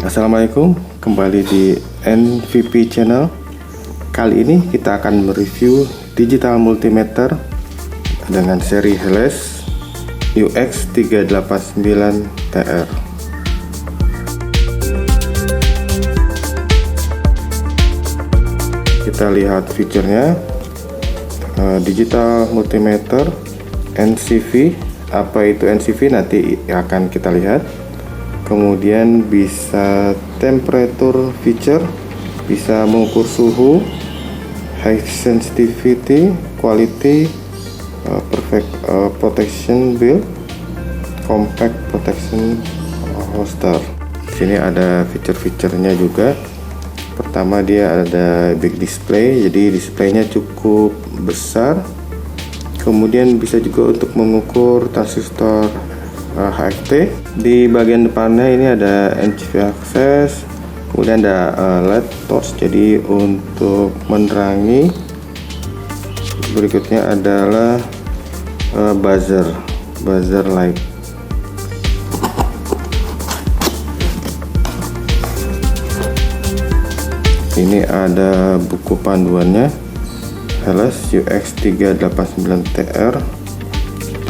Assalamualaikum, kembali di NVP Channel. Kali ini kita akan mereview digital multimeter dengan seri Helles UX389TR. Kita lihat fiturnya. Digital multimeter NCV. Apa itu NCV? Nanti akan kita lihat. Kemudian bisa temperature feature, bisa mengukur suhu, high sensitivity, quality, perfect protection build, compact protection holster. Sini ada fitur-fiturnya juga. Pertama, dia ada big display, jadi displaynya cukup besar. Kemudian bisa juga untuk mengukur transistor HFT. Di bagian depannya ini ada NCV access, kemudian ada LED torch, jadi untuk menerangi. Berikutnya adalah buzzer light. Ini ada buku panduannya, Helles UX389TR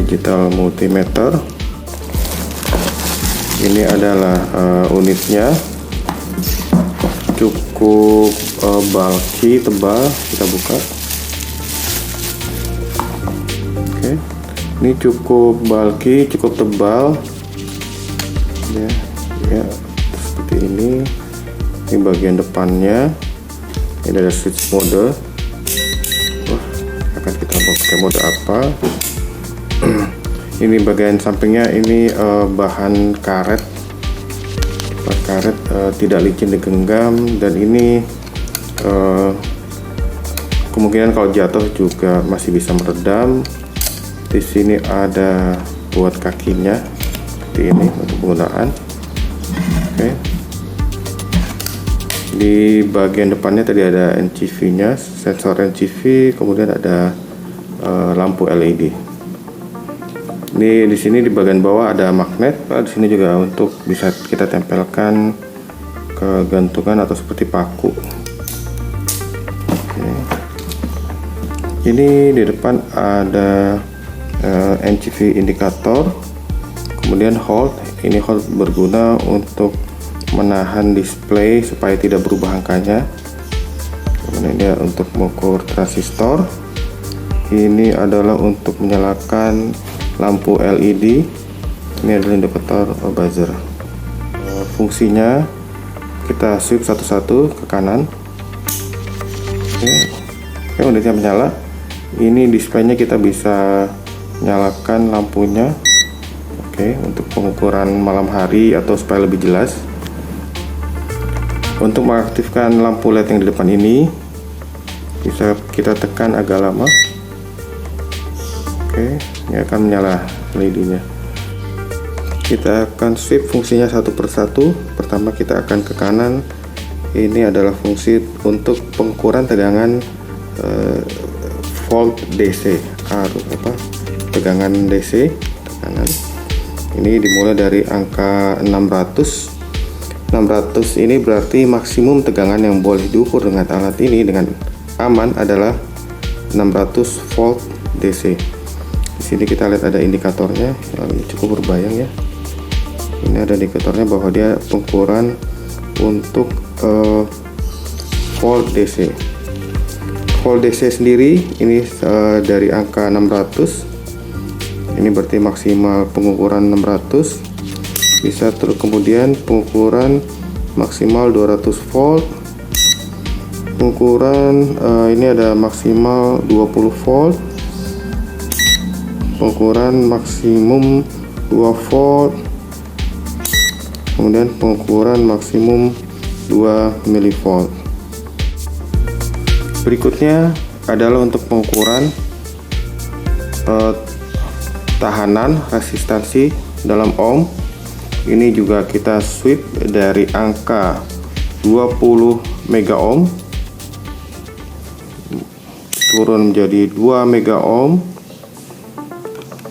digital multimeter. Ini adalah unitnya, cukup bulky, tebal. Kita buka. Oke, ini cukup bulky, cukup tebal. Ya, seperti ini. Ini bagian depannya. Ini ada switch mode. Akan kita pakai mode apa? Ini bagian sampingnya, ini bahan karet, tidak licin digenggam, dan ini kemungkinan kalau jatuh juga masih bisa meredam. Di sini ada buat kakinya seperti ini untuk penggunaan. Oke. Di bagian depannya tadi ada NCV-nya, sensor NCV, kemudian ada lampu LED. Di sini di bagian bawah ada magnet. Di sini juga untuk bisa kita tempelkan ke gantungan atau seperti paku. Oke. Ini di depan ada NCV indikator, kemudian hold. Ini hold berguna untuk menahan display supaya tidak berubah angkanya. Kemudian ini untuk mengukur transistor. Ini adalah untuk menyalakan lampu LED. Ini adalah indikator buzzer. Fungsinya kita sweep satu-satu ke kanan. Oke, unitnya menyala. Ini displaynya kita bisa nyalakan lampunya. Oke, untuk pengukuran malam hari atau supaya lebih jelas. Untuk mengaktifkan lampu LED yang di depan ini, bisa kita tekan agak lama. Oke, ini akan menyala LED-nya. Kita akan sweep fungsinya satu persatu. Pertama kita akan ke kanan. Ini adalah fungsi untuk pengukuran tegangan volt DC, tegangan DC tekanan. Ini dimulai dari angka 600. 600 ini berarti maksimum tegangan yang boleh diukur dengan alat ini dengan aman adalah 600 volt DC. Di sini kita lihat ada indikatornya, cukup berbayang ya. Ini ada indikatornya bahwa dia pengukuran untuk volt DC. Volt DC sendiri ini dari angka 600. Ini berarti maksimal pengukuran 600. Bisa terus kemudian pengukuran maksimal 200 volt. Pengukuran ini ada maksimal 20 volt. Pengukuran maksimum 2 volt. Kemudian pengukuran maksimum 2 mV. Berikutnya adalah untuk pengukuran tahanan resistansi dalam ohm. Ini juga kita sweep dari angka 20 mega ohm turun menjadi 2 mega ohm,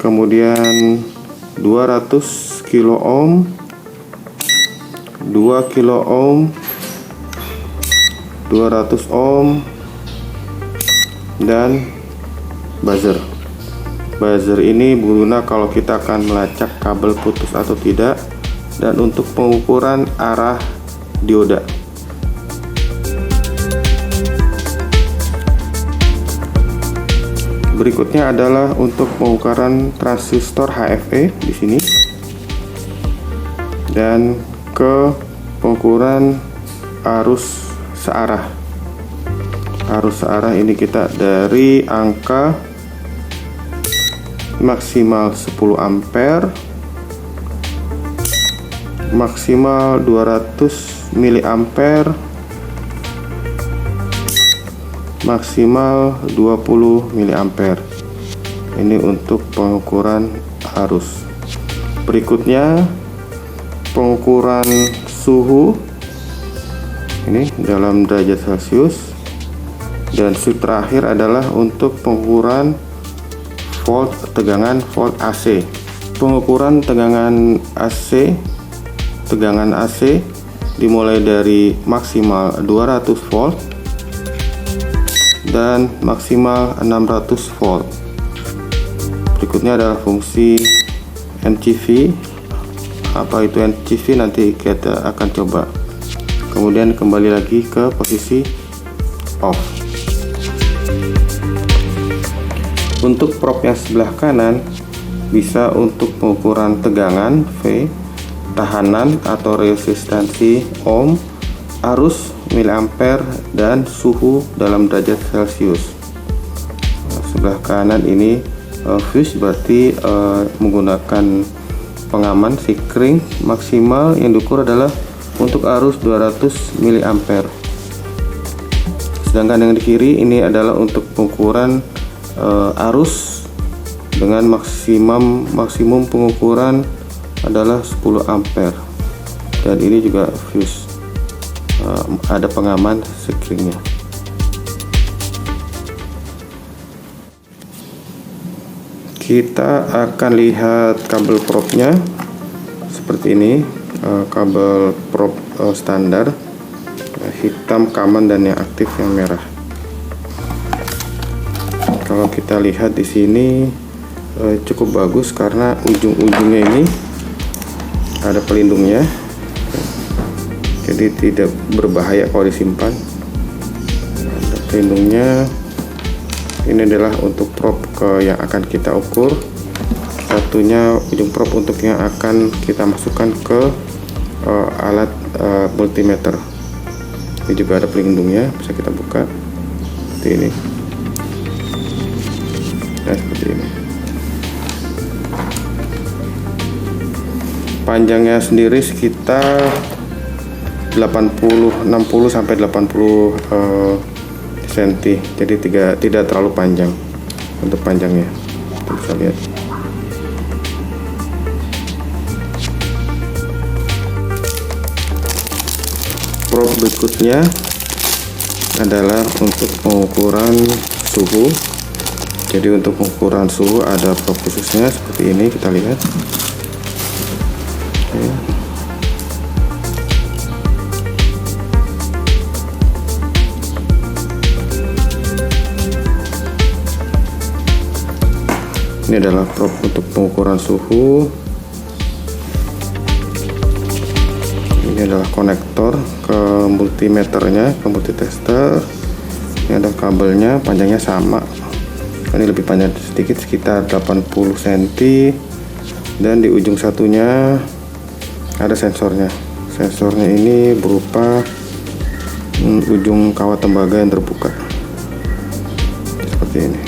kemudian 200 kilo ohm, 2 kilo ohm, 200 ohm, dan buzzer. Buzzer ini berguna kalau kita akan melacak kabel putus atau tidak, dan untuk pengukuran arah dioda. Berikutnya adalah untuk pengukuran transistor HFE di sini, dan ke pengukuran arus searah. Arus searah ini kita dari angka maksimal 10 ampere, maksimal 200 miliampere, maksimal 20 miliampere. Ini untuk pengukuran arus. Berikutnya pengukuran suhu, ini dalam derajat Celcius. Dan terakhir adalah untuk pengukuran volt, tegangan volt AC. Pengukuran tegangan AC, dimulai dari maksimal 200 volt dan maksimal 600 volt. Berikutnya adalah fungsi NCV. Apa itu NCV nanti kita akan coba. Kemudian kembali lagi ke posisi off. Untuk probe yang sebelah kanan bisa untuk pengukuran tegangan V, tahanan atau resistansi ohm, arus miliampere, dan suhu dalam derajat Celcius. Sebelah kanan ini fuse, berarti menggunakan pengaman sikring. Maksimal yang diukur adalah untuk arus 200 miliampere. Sedangkan yang di kiri ini adalah untuk pengukuran arus dengan maksimum pengukuran adalah 10 ampere, dan ini juga fuse, ada pengaman sikringnya. Kita akan lihat kabel probe-nya seperti ini. Kabel probe standar hitam common, dan yang aktif yang merah. Kalau kita lihat di sini cukup bagus karena ujung-ujungnya ini ada pelindungnya, jadi tidak berbahaya kalau disimpan. Ada pelindungnya. Ini adalah untuk probe yang akan kita ukur. Satunya ujung probe untuk yang akan kita masukkan ke alat multimeter. Ini juga ada pelindungnya, bisa kita buka seperti ini. Nah, seperti ini. Panjangnya sendiri sekitar 60 sampai 80 cm. Jadi tidak terlalu panjang untuk panjangnya. Kita bisa lihat. Probe berikutnya adalah untuk pengukuran suhu. Jadi untuk pengukuran suhu ada probe khususnya seperti ini, kita lihat. Oke. Ini adalah probe untuk pengukuran suhu. Ini adalah konektor ke multimeternya, ke multitester. Ini ada kabelnya, panjangnya sama. Ini lebih panjang sedikit, sekitar 80 cm, dan di ujung satunya ada sensornya. Sensornya ini berupa ujung kawat tembaga yang terbuka seperti ini.